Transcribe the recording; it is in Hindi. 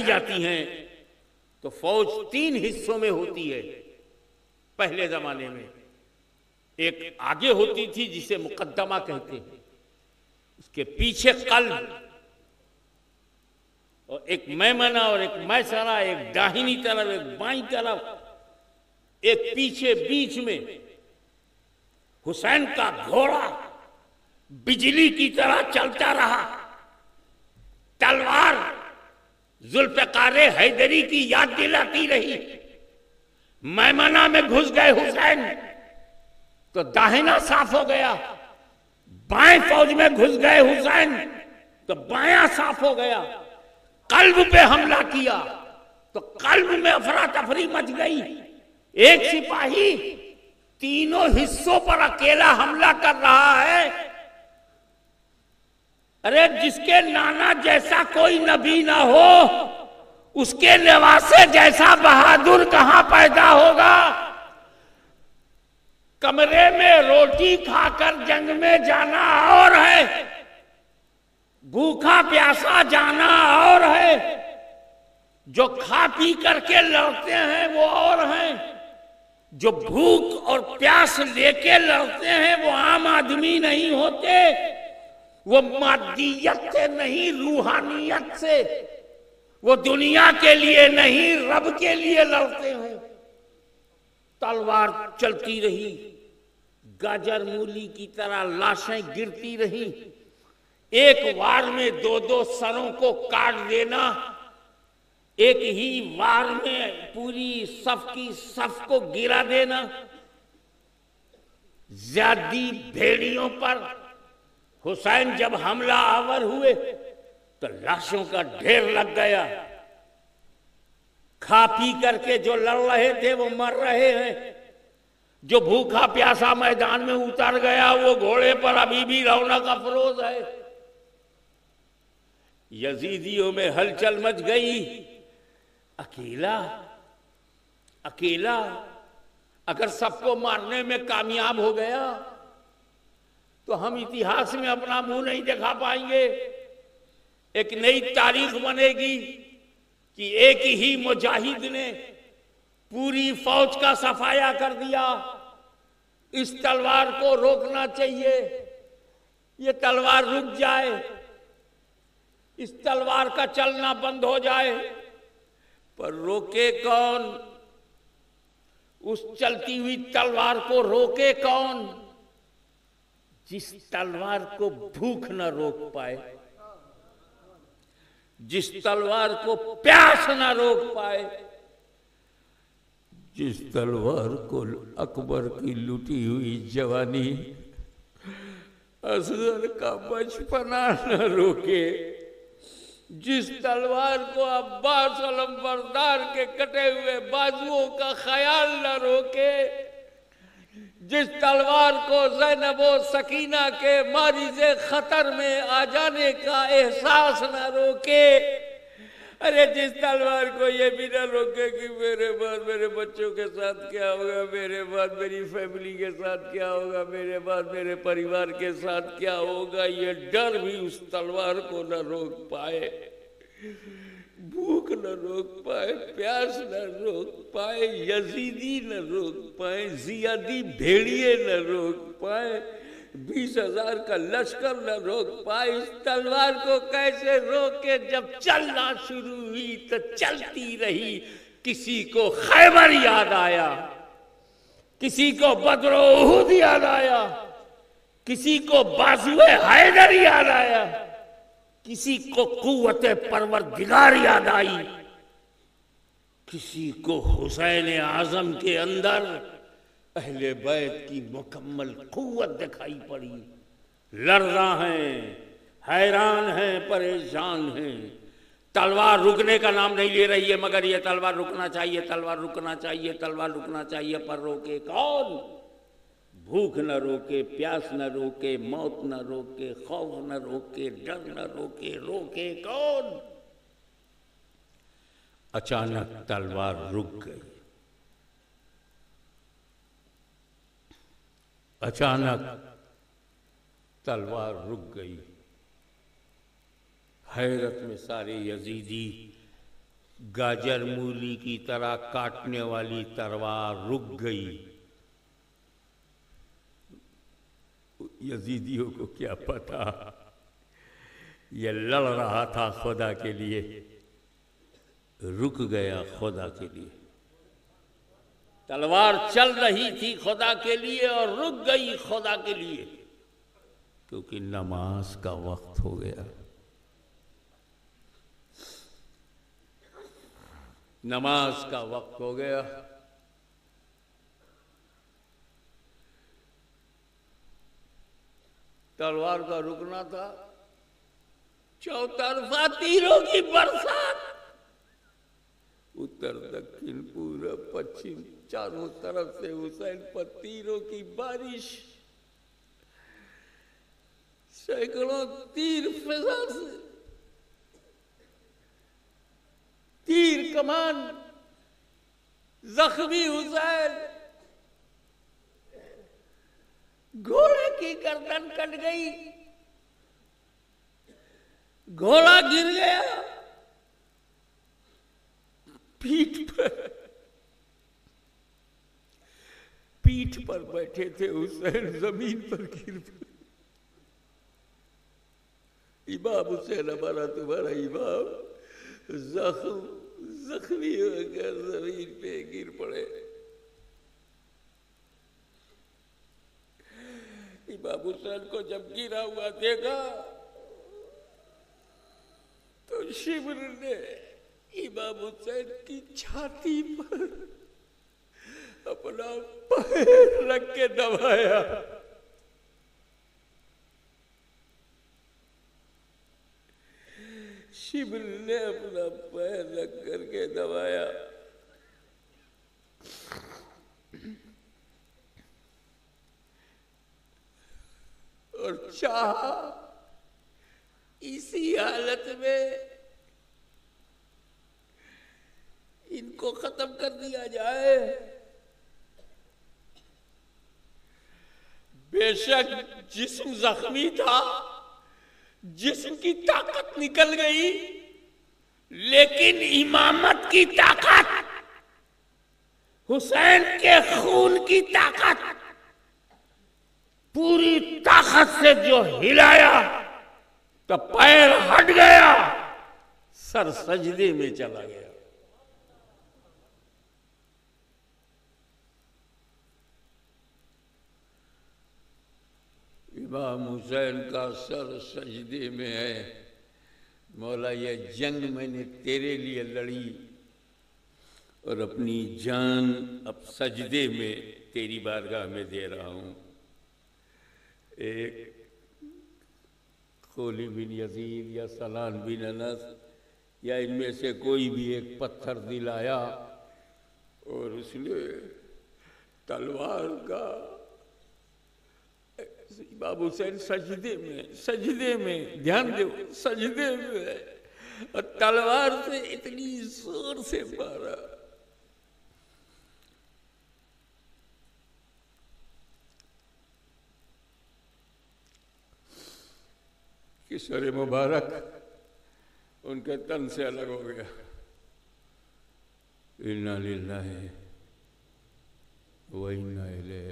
जाती हैं तो फौज 3 हिस्सों में होती है। पहले जमाने में एक आगे होती थी जिसे मुकद्दमा कहते हैं, उसके पीछे कल्ब, और एक मैमना और एक मैसरा, एक दाहिनी तरफ एक बाईं तरफ, एक पीछे बीच में। हुसैन का घोड़ा बिजली की तरह चलता रहा, तलवार जुल्फ़िकार हैदरी की याद दिलाती रही। मैमना में घुस गए हुसैन तो दाहिना साफ हो गया, बाएं फौज में घुस गए हुसैन तो बायां साफ हो गया। कल्ब पे हमला किया तो कल्ब में अफरा तफरी मच गई। एक सिपाही तीनों हिस्सों पर अकेला हमला कर रहा है। अरे जिसके नाना जैसा कोई नबी ना हो, उसके नवासे जैसा बहादुर कहां पैदा होगा। कमरे में रोटी खाकर जंग में जाना और है, भूखा प्यासा जाना और है, जो खा पी करके लड़ते हैं वो और हैं, जो भूख और प्यास लेके लड़ते हैं वो आम आदमी नहीं होते, वो मादियत से नहीं रूहानियत से, वो दुनिया के लिए नहीं रब के लिए लड़ते हैं। तलवार चलती रही, गाजर मूली की तरह लाशें गिरती रही। एक वार में 2-2 सरों को काट देना, एक ही वार में पूरी सफ की सफ को गिरा देना। ज्यादी भेड़ियों पर हुसैन जब हमला आवर हुए तो लाशों का ढेर लग गया। खा पी करके जो लड़ रहे थे वो मर रहे हैं, जो भूखा प्यासा मैदान में उतर गया वो घोड़े पर अभी भी रौनक अफरोज है। यजीदियों में हलचल मच गई। अकेला अकेला अगर सबको मारने में कामयाब हो गया तो हम इतिहास में अपना मुंह नहीं दिखा पाएंगे। एक नई तारीख बनेगी कि एक ही मुजाहिद ने पूरी फौज का सफाया कर दिया। इस तलवार को रोकना चाहिए, ये तलवार रुक जाए, इस तलवार का चलना बंद हो जाए। पर रोके कौन? उस चलती हुई तलवार को रोके कौन? जिस तलवार को भूख न रोक पाए, जिस तलवार को प्यास न रोक पाए, जिस तलवार को अकबर की लुटी हुई जवानी, असगर का बचपना न रोके, जिस तलवार को अब्बास अलमबरदार के कटे हुए बाजुओं का ख्याल न रोके, जिस तलवार को ज़ैनब और सकीना के मारिज़े खतर में आ जाने का एहसास न रोके, अरे जिस तलवार को ये भी न रोके कि मेरे बाद मेरे बच्चों के साथ क्या होगा, मेरे बाद मेरी फैमिली के साथ क्या होगा, मेरे बाद मेरे परिवार के साथ क्या होगा, ये डर भी उस तलवार को न रोक पाए। भूख न रोक पाए, प्यास न रोक पाए, यजीदी न रोक पाए, जियादी भेड़िए न रोक पाए, 20,000 का लश्कर न रोक पाए। इस तलवार को कैसे रोके? जब चलना शुरू हुई तो चलती रही। किसी को खैबर याद आया, किसी को बद्र उहुद याद आया, किसी को बाजुए हैदर याद आया, किसी को कुव्वते परवरदिगार याद आई, किसी को हुसैन आजम के अंदर अहले बैत की मुकम्मल कुव्वत दिखाई पड़ी। लड़ना है, हैरान है, परेशान है। तलवार रुकने का नाम नहीं ले रही है, मगर ये तलवार रुकना चाहिए, तलवार रुकना चाहिए, तलवार रुकना चाहिए। पर रोके कौन? भूख न रोके, प्यास न रोके, मौत न रोके, खौफ न रोके, डर न रोके, रोके कौन? अचानक तलवार रुक गई। अचानक तलवार रुक गई। हैरत में सारे यजीदी गाजर मूली की तरह काटने वाली तलवार रुक गई। यजीदियों को क्या पता, ये लड़ रहा था खुदा के लिए, रुक गया खुदा के लिए। तलवार चल रही थी खुदा के लिए और रुक गई खुदा के लिए, क्योंकि नमाज का वक्त हो गया। नमाज का वक्त हो गया। तलवार का रुकना था। चौतरफा तीरों की बरसात, उत्तर दक्षिण पूरब पश्चिम चारों तरफ से हुसैन पर तीरों की बारिश। सैकड़ों तीर फिजा से, तीर कमान, जख्मी हुसैन। घोड़े की गर्दन कट गई, घोड़ा गिर गया पीठ पर बैठे थे हुसैन, जमीन पर गिर पड़े। इमाम हुसैन हमारा तुम्हारा इमाम जख्मी होकर जमीन पे गिर पड़े। इमाम हुसैन को जब गिरा हुआ देखा तो शिब्र ने इमाम हुसैन की छाती पर अपना पैर रख के दबाया। शिब्र ने अपना पैर रख करके दबाया। और चाहा इसी हालत में इनको खत्म कर दिया जाए। बेशक जिस्म जख्मी था, जिस्म की ताकत निकल गई, लेकिन इमामत की ताकत, हुसैन के खून की ताकत, पूरी ताकत से जो हिलाया तो पैर हट गया, सर सजदे में चला गया। इमाम हुसैन का सर सजदे में है। मौला ये जंग मैंने तेरे लिए लड़ी और अपनी जान अब सजदे में तेरी बारगाह में दे रहा हूँ। एक खोली बिन यजीद या सलान बिन अनस या इनमें से कोई भी एक पत्थर दिलाया और उसने तलवार का, इमाम हुसैन सजदे में ध्यान दो, सजदे में, और तलवार से इतनी जोर से मारा कि सर मुबारक उनके तन से अलग हो गया। इन्ना लिल्लाहि व इन्ना इलैहि